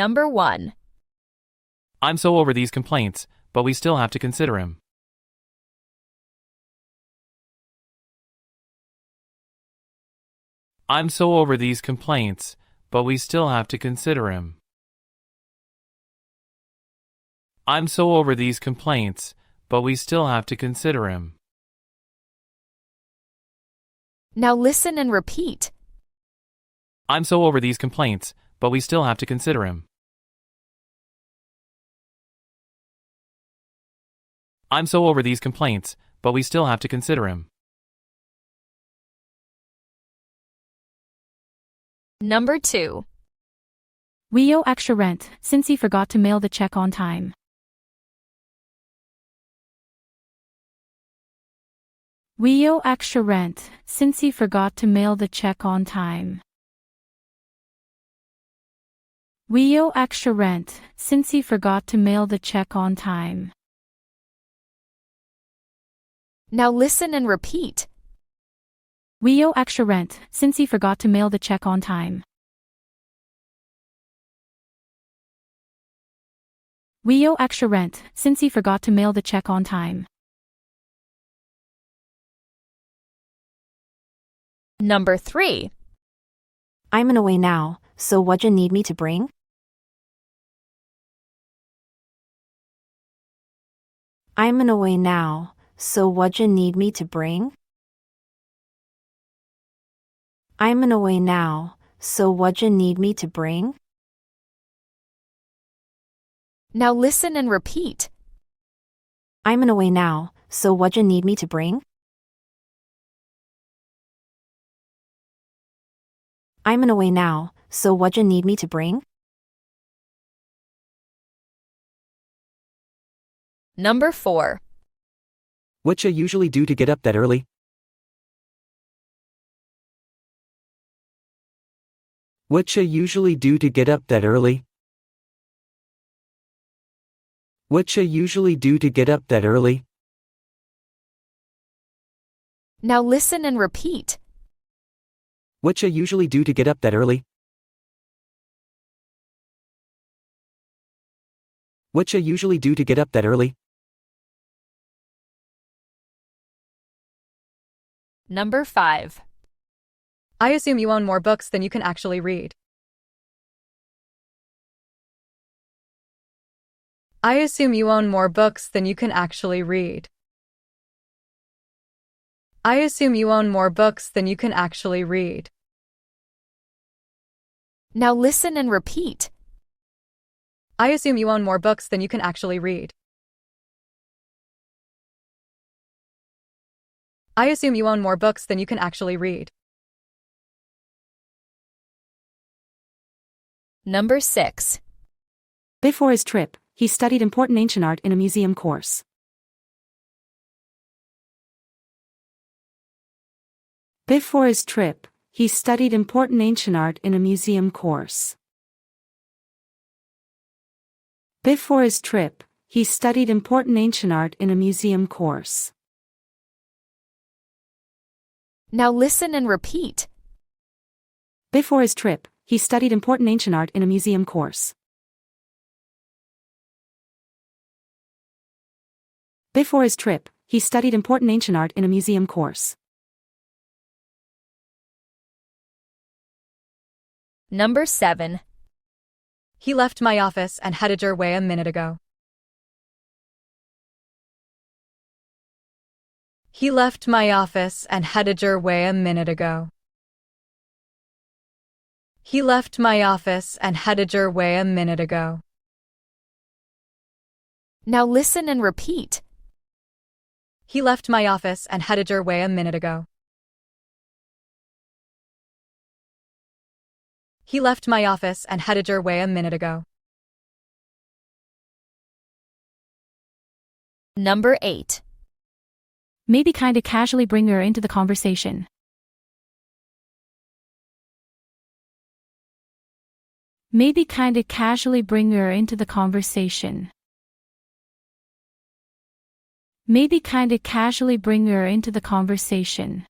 Number 1. I'm so over these complaints, but we still have to consider him. I'm so over these complaints, but we still have to consider him. I'm so over these complaints, but we still have to consider him. Now listen and repeat. I'm so over these complaints, but we still have to consider him. I'm so over these complaints, but we still have to consider him. Number 2. We owe extra rent since he forgot to mail the check on time. We owe extra rent since he forgot to mail the check on time. We owe extra rent since he forgot to mail the check on time. Now listen and repeat. We owe extra rent since he forgot to mail the check on time. We owe extra rent since he forgot to mail the check on time. Number 3. I'm in a way now, so what'd you need me to bring? I'm in a way now, so what'd you need me to bring? I'm in a way now, so what'd you need me to bring? Now listen and repeat. I'm in a way now, so what'd you need me to bring? I'm in a way now, so what'd you need me to bring? Number 4. What you usually do to get up that early? What you usually do to get up that early? What you usually do to get up that early? Now listen and repeat. What you usually do to get up that early? What you usually do to get up that early? Number 5. I assume you own more books than you can actually read. I assume you own more books than you can actually read. I assume you own more books than you can actually read. Now listen and repeat. I assume you own more books than you can actually read. I assume you own more books than you can actually read. Number 6. Before his trip, he studied important ancient art in a museum course. Before his trip, he studied important ancient art in a museum course. Before his trip, he studied important ancient art in a museum course. Now listen and repeat. Before his trip, he studied important ancient art in a museum course. Before his trip, he studied important ancient art in a museum course. Number 7. He left my office and headed your way a minute ago. He left my office and headed your way a minute ago. He left my office and headed your way a minute ago. Now listen and repeat. He left my office and headed your way a minute ago. He left my office and headed your way a minute ago. Number 8. Maybe kinda casually bring her into the conversation. Maybe kinda casually bring her into the conversation. Maybe kinda casually bring her into the conversation.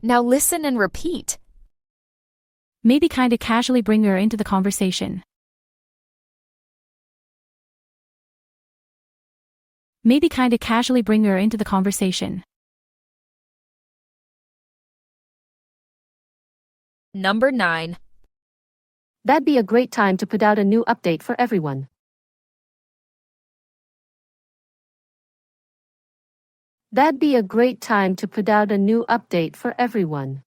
Now listen and repeat. Maybe kinda casually bring her into the conversation. Maybe kinda casually bring her into the conversation. Number 9. That'd be a great time to put out a new update for everyone. That'd be a great time to put out a new update for everyone.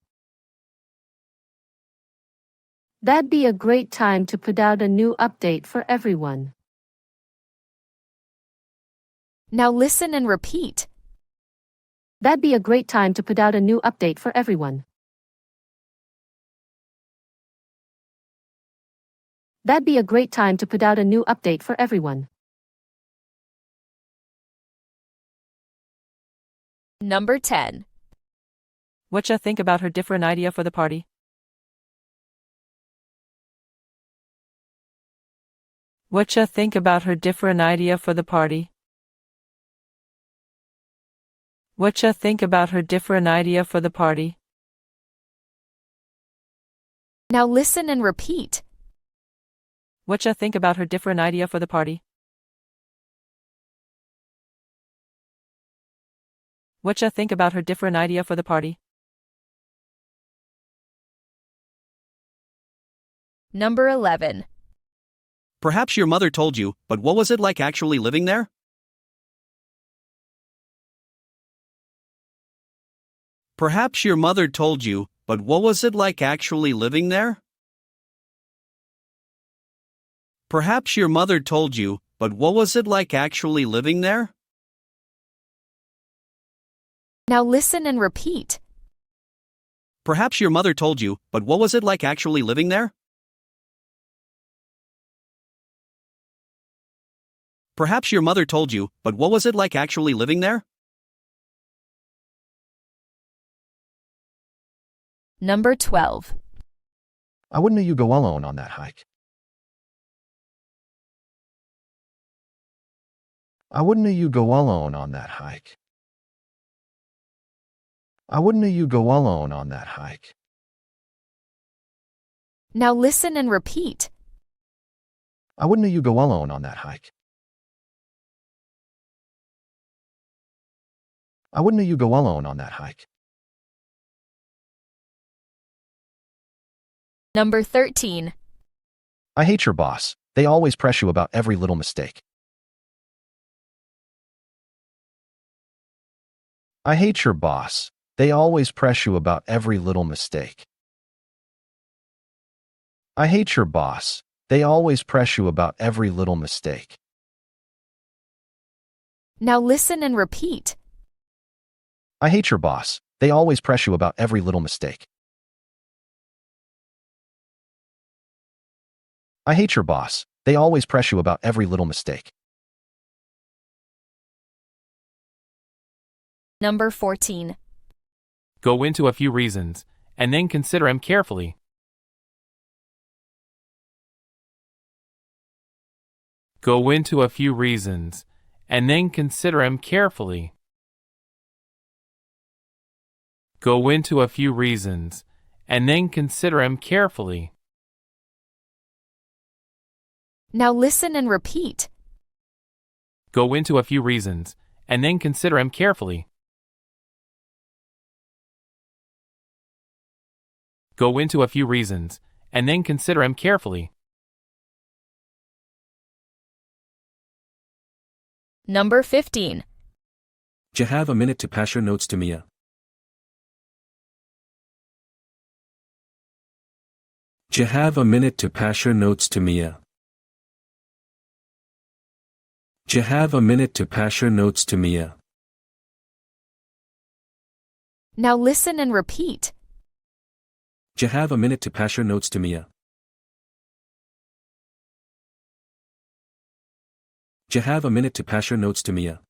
That'd be a great time to put out a new update for everyone. Now listen and repeat. That'd be a great time to put out a new update for everyone. That'd be a great time to put out a new update for everyone. Number 10. Whatcha think about her different idea for the party? Whatcha think about her different idea for the party? Whatcha think about her different idea for the party? Now listen and repeat. Whatcha think about her different idea for the party? Whatcha think about her different idea for the party? Number 11. Perhaps your mother told you, but what was it like actually living there? Perhaps your mother told you, but what was it like actually living there? Perhaps your mother told you, but what was it like actually living there? Now listen and repeat. Perhaps your mother told you, but what was it like actually living there? Perhaps your mother told you, but what was it like actually living there? Number 12. I wouldn't know you go alone on that hike. I wouldn't know you go alone on that hike. I wouldn't know you go alone on that hike. Now listen and repeat. I wouldn't know you go alone on that hike. I wouldn't know you go alone on that hike. Number 13. I hate your boss. They always press you about every little mistake. I hate your boss. They always press you about every little mistake. I hate your boss. They always press you about every little mistake. Now listen and repeat. I hate your boss. They always press you about every little mistake. I hate your boss. They always press you about every little mistake. Number 14. Go into a few reasons, and then consider them carefully. Go into a few reasons, and then consider them carefully. Go into a few reasons, and then consider them carefully. Now listen and repeat. Go into a few reasons, and then consider them carefully. Go into a few reasons, and then consider them carefully. Number 15. D'you have a minute to pass your notes to Mia? D'you have a minute to pass your notes to Mia? D'you have a minute to pass your notes to Mia? Now listen and repeat. D'you have a minute to pass your notes to Mia? D'you have a minute to pass your notes to Mia?